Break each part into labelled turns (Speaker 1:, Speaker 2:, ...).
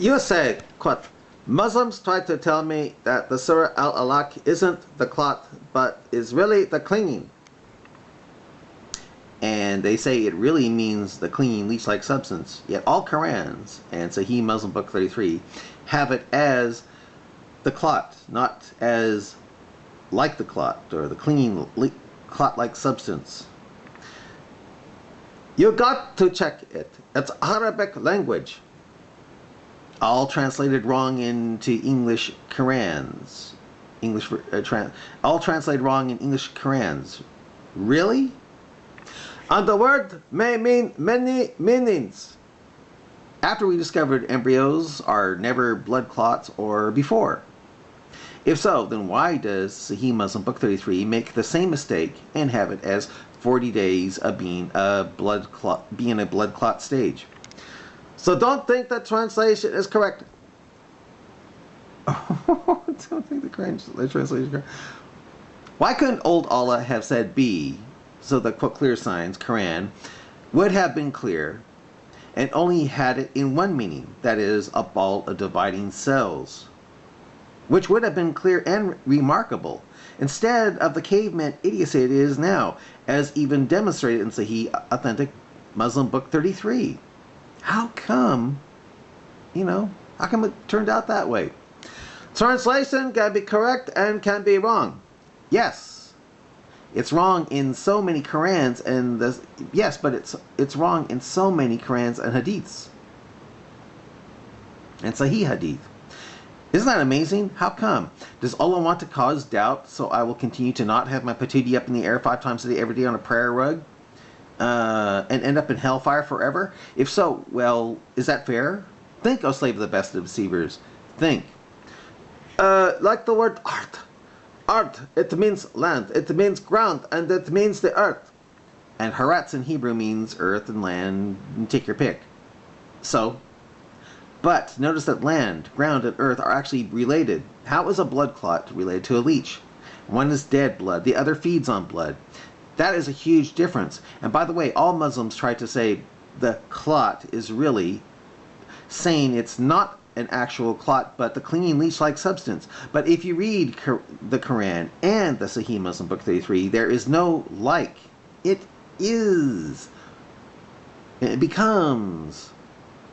Speaker 1: You say, quote, Muslims try to tell me that the Surah Al-Alaq isn't the clot, but is really the clinging. And they say it really means the clinging leech-like substance. Yet all Qurans and Sahih Muslim Book 33 have it as the clot, not as like the clot or the clinging clot-like substance. You got to check it. It's Arabic language. All translated wrong into English Qurans. All translated wrong in English Qurans. Really? And the word may mean many meanings. After we discovered embryos are never blood clots or before. If so, then why does Sahih Muslim Book 33 make the same mistake and have it as 40 days of being a blood clot stage? So don't think the translation is correct. Don't think the translation is correct. Why couldn't old Allah have said B, so the quote clear signs, Quran, would have been clear and only had it in one meaning, that is, a ball of dividing cells, which would have been clear and remarkable, instead of the caveman idiocy it is now, as even demonstrated in Sahih Authentic Muslim Book 33. How come, how come it turned out that way? Translation can be correct and can be wrong. Yes. It's wrong in so many Qurans and yes, but it's wrong in so many Qurans and Hadiths. And Sahih Hadith. Isn't that amazing? How come? Does Allah want to cause doubt so I will continue to not have my patootie up in the air 5 times a day every day on a prayer rug? And end up in hellfire forever? If so, well, is that fair? Think, O slave of the best of deceivers. Think. Like the word art. Art, it means land, it means ground, and it means the earth. And haratz in Hebrew means earth and land, take your pick. So, but notice that land, ground, and earth are actually related. How is a blood clot related to a leech? One is dead blood, the other feeds on blood. That is a huge difference. And by the way, all Muslims try to say the clot is really saying it's not an actual clot, but the clinging leech-like substance. But if you read the Quran and the Sahih Muslim Book 33, there is no like. It is. It becomes.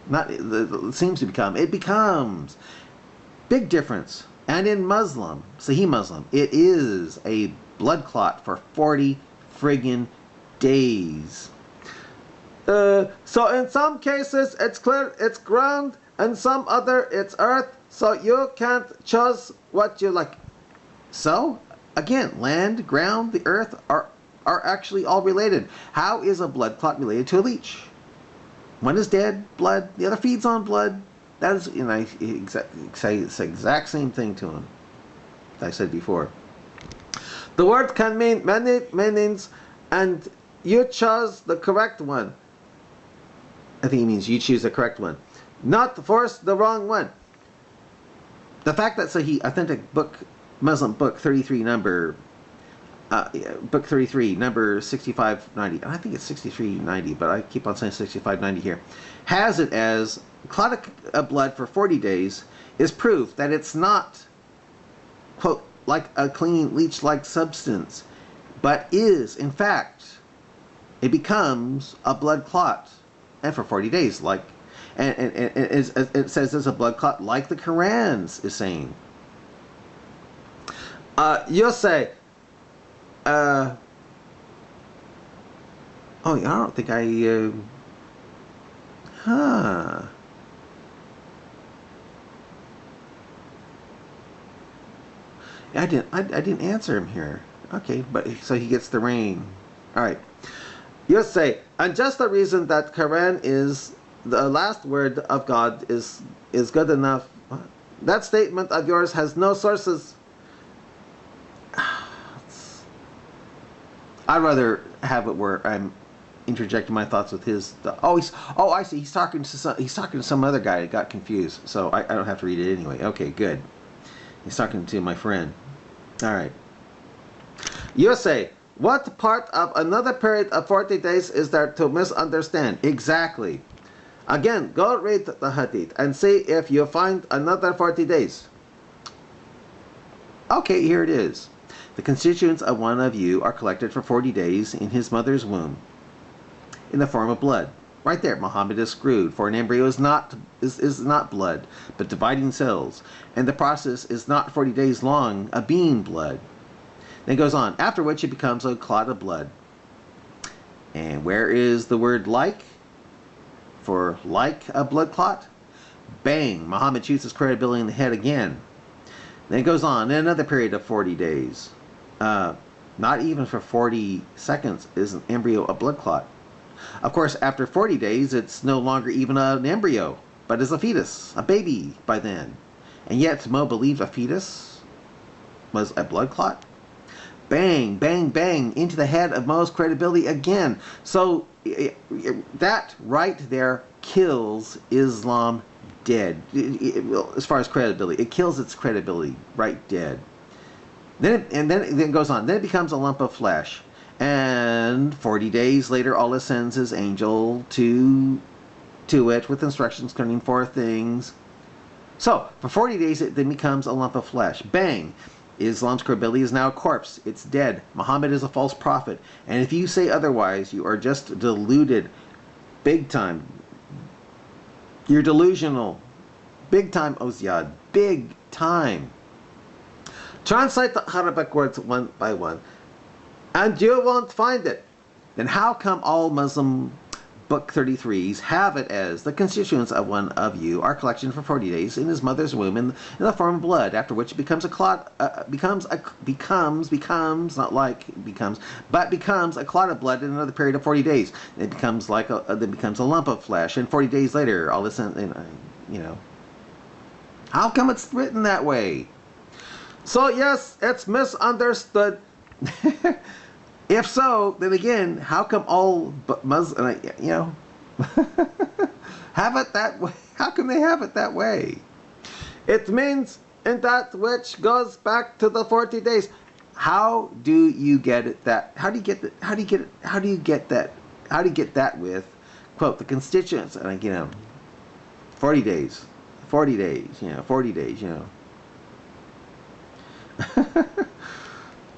Speaker 1: Not. It seems to become. It becomes. Big difference. And in Muslim, Sahih Muslim, it is a blood clot for 40 friggin' days. So in some cases it's clear it's ground, and some other it's earth, so you can't choose what you like. So again, land, ground, the earth are actually all related. How is a blood clot related to a leech? One is dead blood, the other feeds on blood. That is, it's the exact same thing to him, as I said before. The word can mean many meanings, and you chose the correct one. I think it means you choose the correct one, not force the wrong one. The fact that Sahih Authentic Book Muslim Book 33 number Book 33 number 6590, I think it's 6390, but I keep on saying 6590 here, has it as clot of blood for 40 days is proof that it's not, quote, like a clean leech-like substance, but is, in fact, it becomes a blood clot, and for 40 days, like, and it says it's a blood clot, like the Quran is saying. You'll say, oh, I don't think I, I didn't answer him here. Okay, but so he gets the rain. All right. You'll say, and just the reason that Quran is the last word of God is good enough. That statement of yours has no sources. I'd rather have it where I'm interjecting my thoughts with his. I see. He's talking to some other guy. I got confused, so I don't have to read it anyway. Okay, good. He's talking to my friend. All right. You say, what part of another period of 40 days is there to misunderstand? Exactly. Again, go read the hadith and see if you find another 40 days. Okay, here it is. The constituents of one of you are collected for 40 days in his mother's womb in the form of blood. Right there, Muhammad is screwed, for an embryo is not blood, but dividing cells, and the process is not 40 days long, a being blood. Then it goes on, after which it becomes a clot of blood. And where is the word like? For like a blood clot? Bang! Muhammad shoots his credibility in the head again. Then it goes on, in another period of 40 days. Not even for 40 seconds is an embryo a blood clot. Of course, after 40 days, it's no longer even an embryo, but is a fetus, a baby by then. And yet, Mo believed a fetus was a blood clot? Bang, bang, bang, into the head of Mo's credibility again. So, that right there kills Islam dead. As far as credibility, it kills its credibility right dead. Then it goes on. Then it becomes a lump of flesh. And 40 days later, Allah sends his angel to it with instructions concerning 4 things. So, for 40 days, it then becomes a lump of flesh. Bang! Islam's credibility is now a corpse. It's dead. Muhammad is a false prophet. And if you say otherwise, you are just deluded. Big time. You're delusional. Big time, Zeyad. Big time. Translate the Arabic words one by one, and you won't find it. Then how come all Muslim Book 33s have it as the constituents of one of you are collected for 40 days in his mother's womb in the form of blood, after which it becomes a clot, becomes a clot of blood in another period of 40 days. It becomes like it becomes a lump of flesh, and 40 days later, all this, you know. How come it's written that way? So yes, it's misunderstood. If so, then again, how come all Muslims, you know, have it that way? How can they have it that way? It means in that which goes back to the 40 days. How do you get it that? How do you get that? How do you get it? How do you get that? How do you get that with, quote, the constituents? And you know, 40 days, 40 days, you know, 40 days, you know.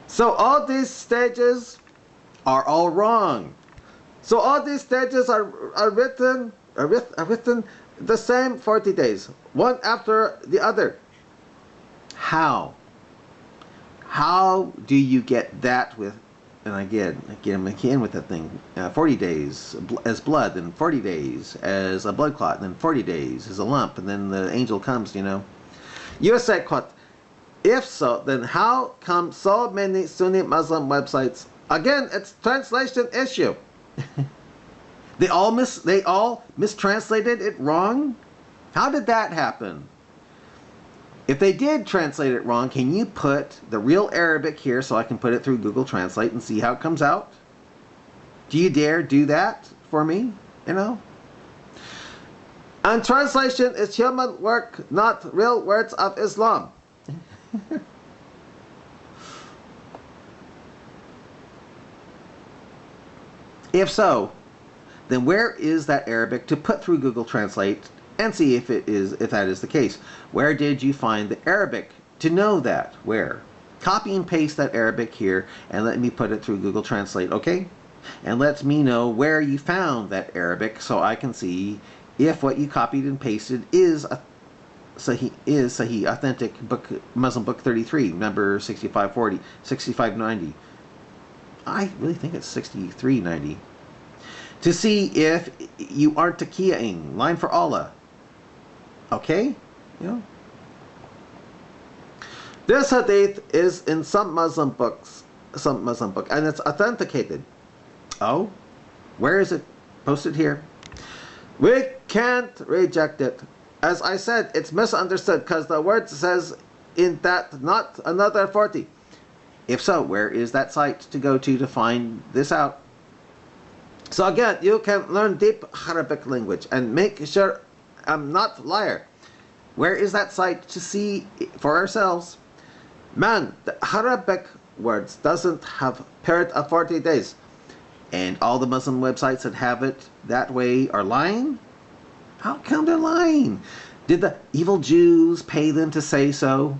Speaker 1: So all these stages are all wrong. So all these stages are written the same 40 days, one after the other. How? How do you get that with? And again with that thing. 40 days as blood, then 40 days as a blood clot, then 40 days as a lump, and then the angel comes. You know. You say, quote, if so, then how come so many Sunni Muslim websites? Again, it's translation issue. They all mistranslated it wrong. How did that happen? If they did translate it wrong, can you put the real Arabic here so I can put it through Google Translate and see how it comes out? Do you dare do that for me? You know? And translation is human work, not real words of Islam. If so, then where is that Arabic to put through Google Translate and see if that is the case? Where did you find the Arabic to know that? Where? Copy and paste that Arabic here and let me put it through Google Translate, okay? And let me know where you found that Arabic so I can see if what you copied and pasted is Sahih, authentic book, Muslim Book 33, number 6590. I really think it's 6390. To see if you aren't taqiyyaing, line for Allah. Okay? You know? This hadith is in some Muslim book, and it's authenticated. Oh? Where is it posted here? We can't reject it. As I said, it's misunderstood because the word says in that not another 40. If so, where is that site to go to find this out? So again, you can learn deep Arabic language and make sure I'm not a liar. Where is that site to see for ourselves? Man, the Arabic words doesn't have period of 40 days. And all the Muslim websites that have it that way are lying? How come they're lying? Did the evil Jews pay them to say so?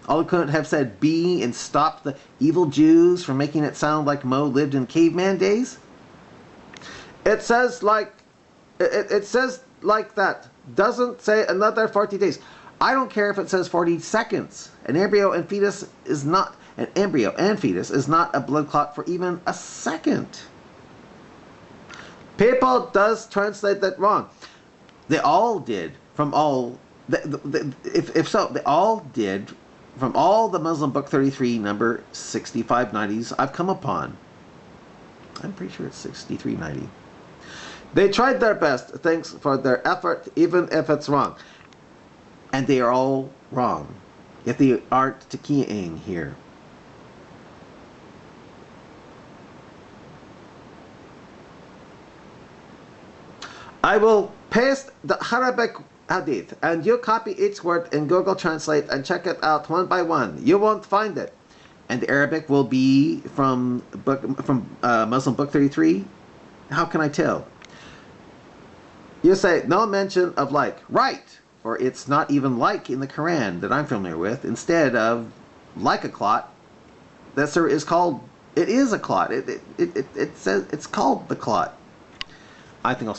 Speaker 1: Allah couldn't have said be and stopped the evil Jews from making it sound like Mo lived in caveman days? It says like it says like that. Doesn't say another 40 days. I don't care if it says 40 seconds. An embryo and fetus is not a blood clot for even a second. People does translate that wrong. They all did from all. If so, they all did from all the Muslim Book 33 number 6590s I've come upon. I'm pretty sure it's 6390. They tried their best. Thanks for their effort, even if it's wrong. And they are all wrong if they aren't taki'ing here. I will paste the Arabic hadith and you copy each word in Google Translate and check it out one by one. You won't find it. And the Arabic will be from Muslim Book 33. How can I tell? You say, no mention of like. Right. Or it's not even like in the Quran that I'm familiar with. Instead of like a clot, that is called, it is a clot. It says it's called the clot. I think I'll